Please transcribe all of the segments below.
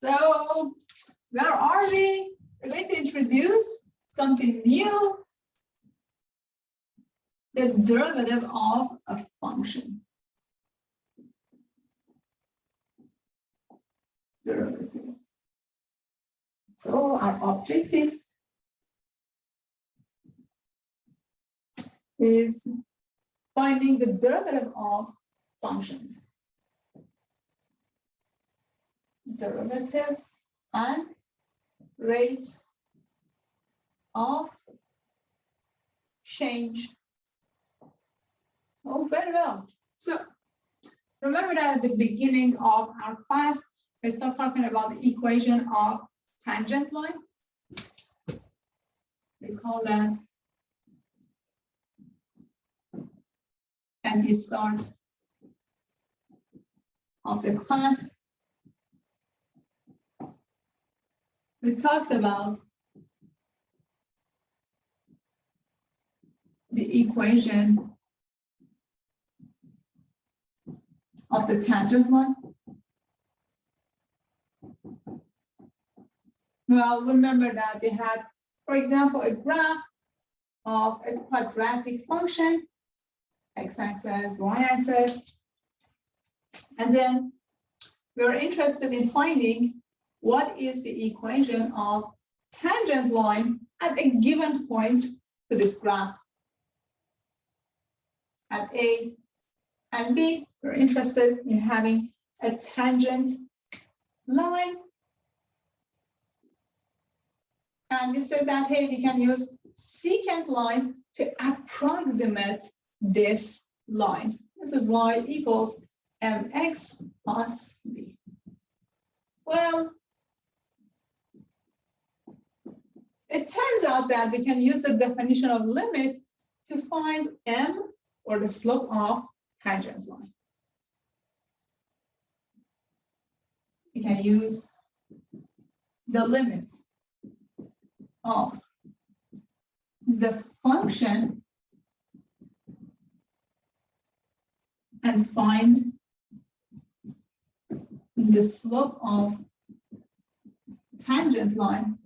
So where are we? We're going to introduce something new, the derivative of a function. Derivative. So our objective is finding the derivative of functions. Derivative and rate of change. Oh, very well. So remember that at the beginning of our class, we started talking about the equation of tangent line. We call that at the start of the class. We talked about the equation of the tangent line. Well, remember that they had, for example, a graph of a quadratic function, x-axis, y-axis, and then we're interested in finding what is the equation of tangent line at a given point to this graph. At A and B, we're interested in having a tangent line. And we said that, hey, we can use secant line to approximate this line. This is y equals mx plus b. Well, it turns out that we can use the definition of limit to find m, or the slope of tangent line. We can use the limit of the function and find the slope of tangent line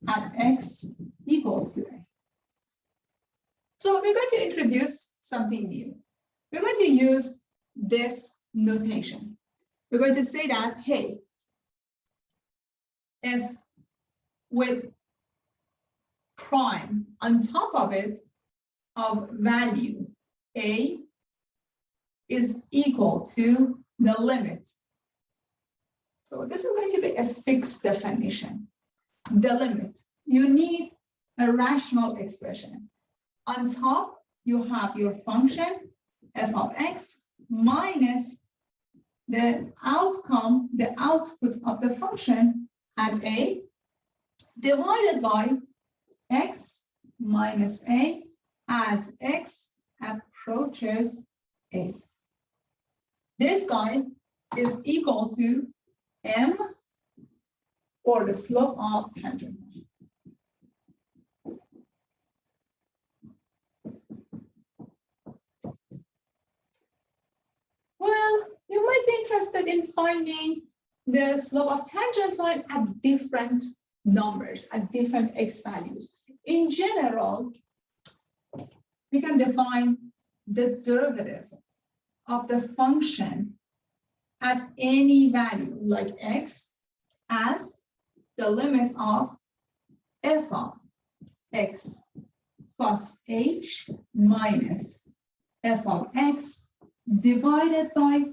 at x equals to a. So we're going to introduce something new. We're going to use this notation. We're going to say that, hey, if with prime on top of it of value a is equal to the limit. So this is going to be a fixed definition. The limit. You need a rational expression. On top, you have your function f of x minus the outcome, the output of the function at a divided by x minus a as x approaches a. This guy is equal to m, or the slope of tangent line. Well, you might be interested in finding the slope of tangent line at different numbers, at different x values. In general, we can define the derivative of the function at any value, like x, as the limit of f of x plus h minus f of x divided by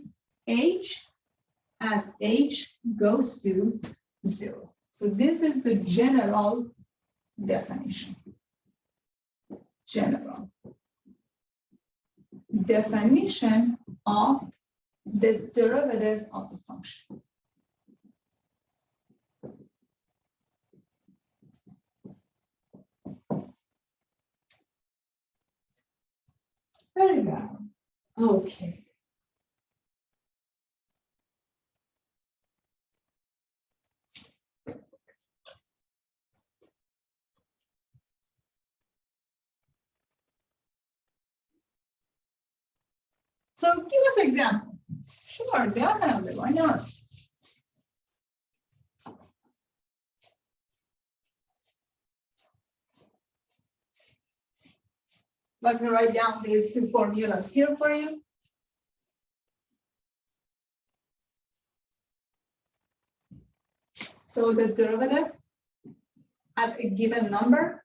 h as h goes to 0. So this is the general definition. General definition of the derivative of the function. Very well. Okay. So give us an example. Sure, definitely, why not? Let me write down these two formulas here for you. So the derivative at a given number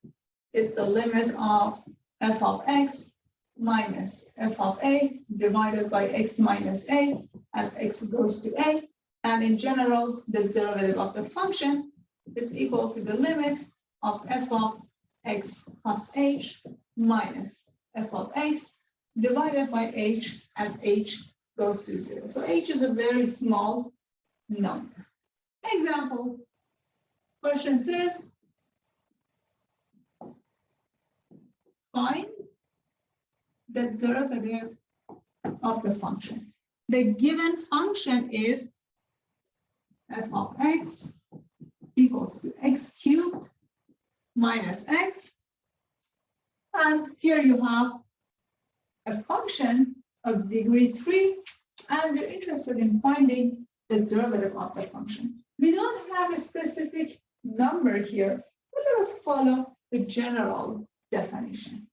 is the limit of f of x minus f of a divided by x minus a as x goes to a. And in general, the derivative of the function is equal to the limit of f of x plus h minus f of x divided by h as h goes to 0. So h is a very small number. Example, question says, find the derivative of the function. The given function is f of x equals to x cubed minus x. And here you have a function of degree 3, and we're interested in finding the derivative of the function. We don't have a specific number here, but let us follow the general definition.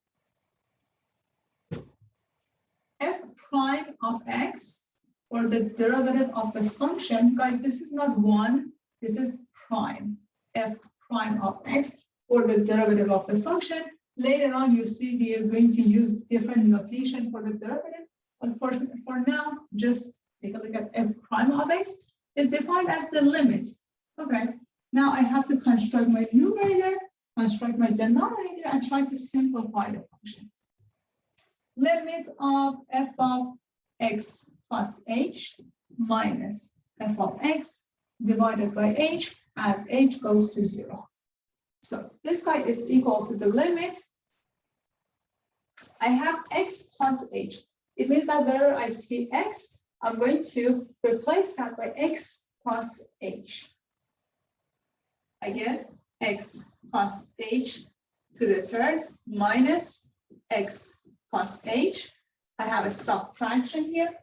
F prime of x, or the derivative of the function, guys, this is not 1, this is prime. F prime of x, or the derivative of the function. Later on, you see we are going to use different notation for the derivative, but for now, just take a look at f prime of x is defined as the limit. Okay, now I have to construct my numerator, construct my denominator, and try to simplify the function. Limit of f of x plus h minus f of x divided by h as h goes to 0. So this guy is equal to the limit. I have x plus h. It means that wherever I see x, I'm going to replace that by x plus h. I get x plus h to the third minus x plus h. I have a subtraction here,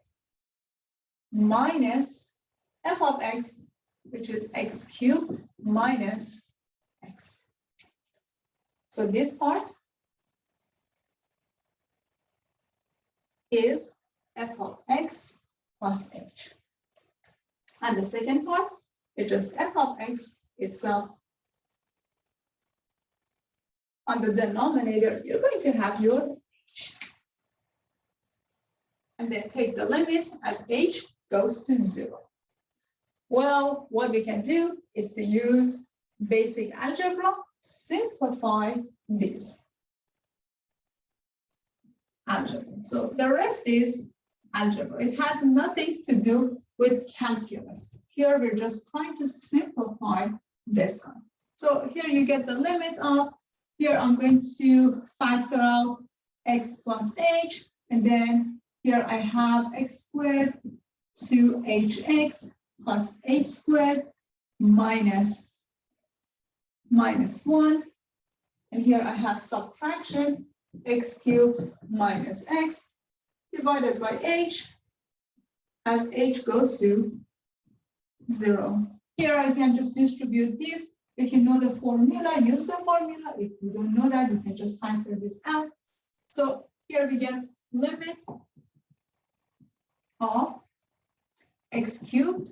minus f of x, which is x cubed minus x. So this part is f of x plus h. And the second part is just f of x itself. On the denominator, you're going to have your h. And then take the limit as h goes to 0. Well, what we can do is to use basic algebra, simplify this algebra. So the rest is algebra. It has nothing to do with calculus. Here we're just trying to simplify this one. So here you get the limit of, here I'm going to factor out x plus h, and then here I have x squared to hx plus h squared minus 1. And here I have subtraction, x cubed minus x divided by h as h goes to 0. Here I can just distribute this. If you know the formula, use the formula. If you don't know that, you can just factor this out. So here we get limit of x cubed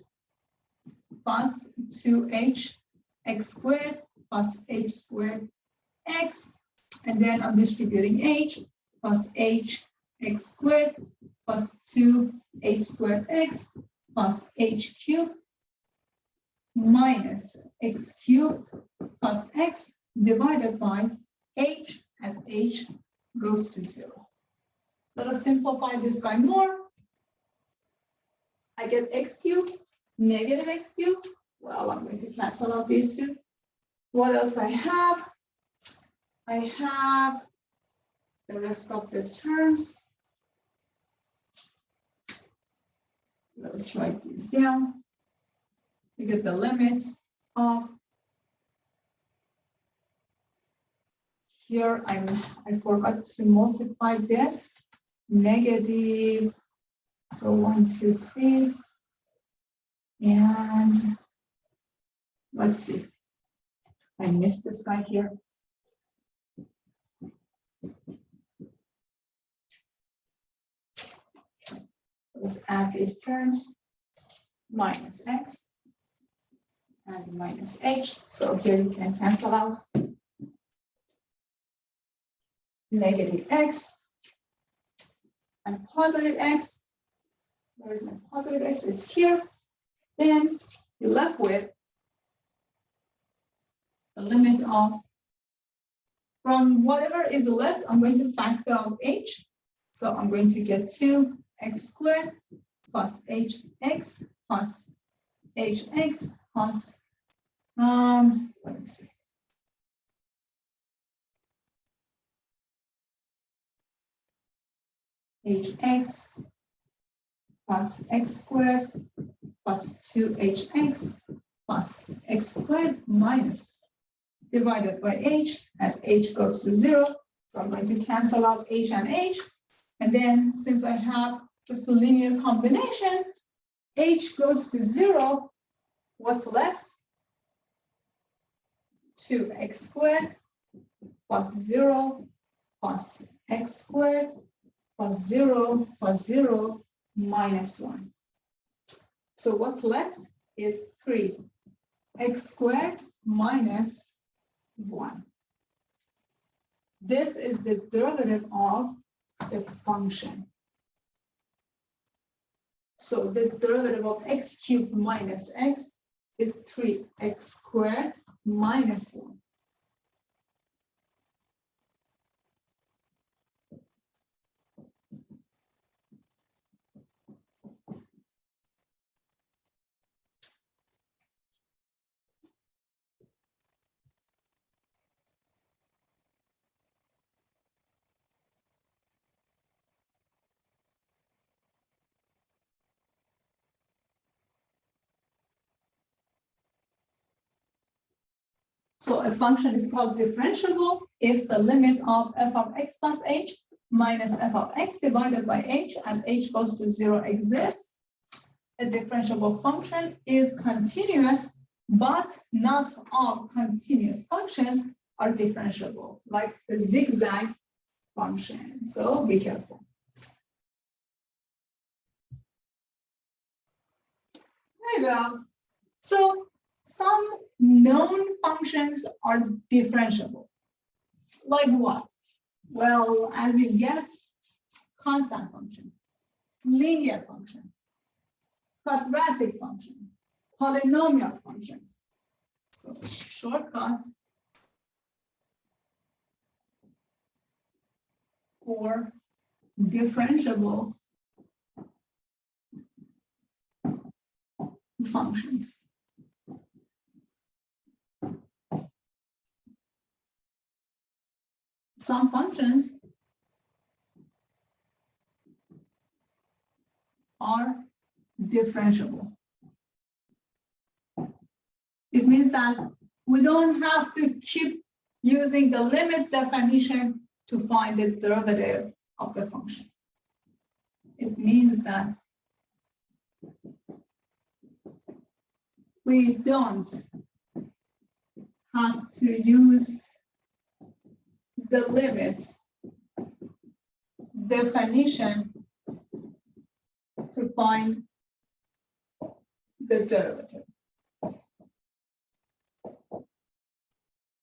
plus 2h x squared plus h squared x, and then I'm distributing h plus h x squared plus 2h squared x plus h cubed minus x cubed plus x divided by h as h goes to 0. Let us simplify this guy more. I get x cubed, negative x cubed. Well, I'm going to cancel out these two. What else I have? I have the rest of the terms. Let us write these down. We get the limits of, here I forgot to multiply this, negative So 1, 2, 3. And let's see. I missed this guy here. Let's add these terms. Minus x and minus h. So here you can cancel out negative x and positive x. Where is my positive x? It's here. Then you're left with the limit of, from whatever is left, I'm going to factor out h. So I'm going to get 2x squared plus hx plus hx plus, let's see. Hx plus x squared plus 2hx plus x squared minus divided by h as h goes to 0. So I'm going to cancel out h and h. And then since I have just a linear combination, h goes to 0. What's left? 2x squared plus 0 plus x squared plus 0 plus 0 minus 1. So what's left is 3x squared minus 1. This is the derivative of the function. So the derivative of x cubed minus x is 3x squared minus 1. So a function is called differentiable if the limit of f of x plus h minus f of x divided by h as h goes to 0 exists. A differentiable function is continuous, but not all continuous functions are differentiable, like the zigzag function. So be careful. Very well. So some known functions are differentiable. Like what? Well, as you guessed, constant function, linear function, quadratic function, polynomial functions. So shortcuts for differentiable functions. Some functions are differentiable. It means that we don't have to keep using the limit definition to find the derivative of the function. It means that we don't have to use the limit definition to find the derivative.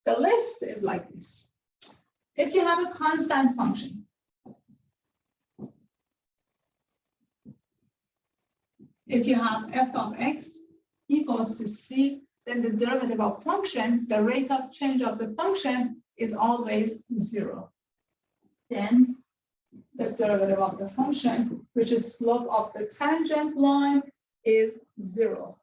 The list is like this. If you have a constant function, if you have f of x equals to c, then the derivative of function, the rate of change of the function is always 0. Then the derivative of the function, which is slope of the tangent line, is 0.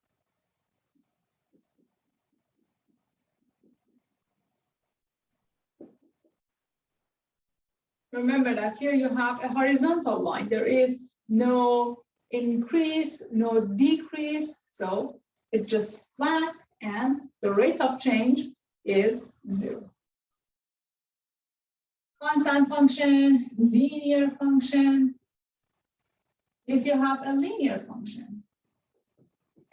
Remember that here you have a horizontal line. There is no increase, no decrease. So it's just flat and the rate of change is 0. Constant function, linear function. If you have a linear function,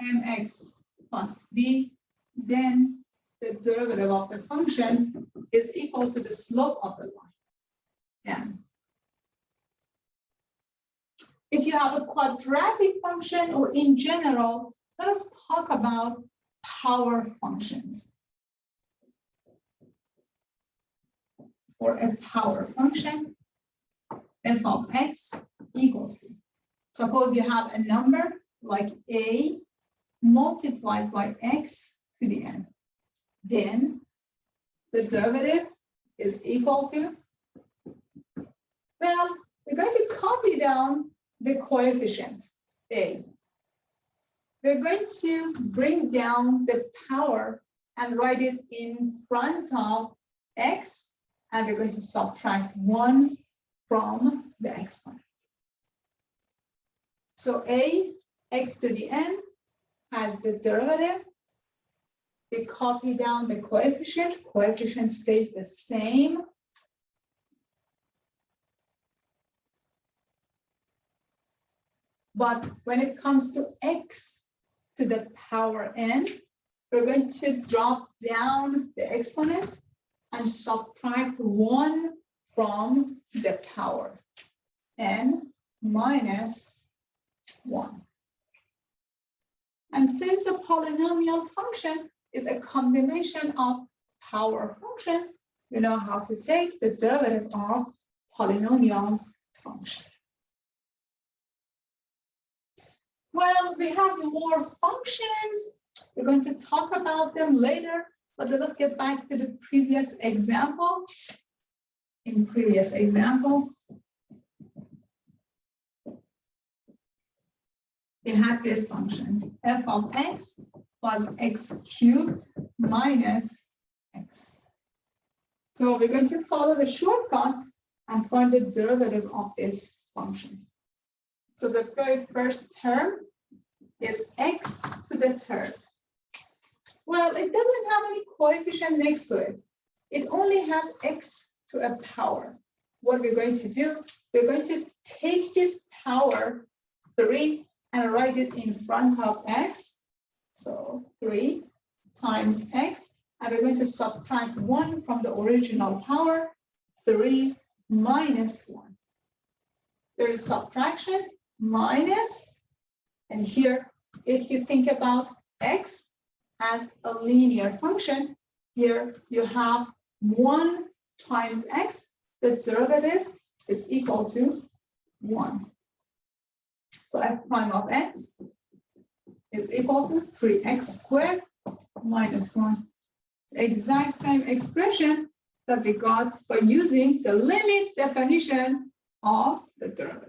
mx plus b, then the derivative of the function is equal to the slope of the line, m. If you have a quadratic function, or in general, let us talk about power functions. For a power function, f of x equals to, suppose you have a number like a multiplied by x to the n. Then the derivative is equal to, well, we're going to copy down the coefficient a. We're going to bring down the power and write it in front of x, and we're going to subtract 1 from the exponent. So a, x to the n, has the derivative. We copy down the coefficient. Coefficient stays the same. But when it comes to x to the power n, we're going to drop down the exponent and subtract 1 from the power n minus 1. And since a polynomial function is a combination of power functions, you know how to take the derivative of polynomial function. Well, we have more functions. We're going to talk about them later, but let us get back to the previous example. In previous example, we had this function, f of x was x cubed minus x. So we're going to follow the shortcuts and find the derivative of this function. So the very first term is x to the third. Well, it doesn't have any coefficient next to it. It only has x to a power. What we're going to do, we're going to take this power 3 and write it in front of x. So 3 times x, and we're going to subtract 1 from the original power, 3 minus 1. There is subtraction, minus, and here, if you think about x as a linear function, here you have 1 times x, the derivative is equal to 1. So f prime of x is equal to 3x squared minus 1. Exact same expression that we got by using the limit definition of the derivative.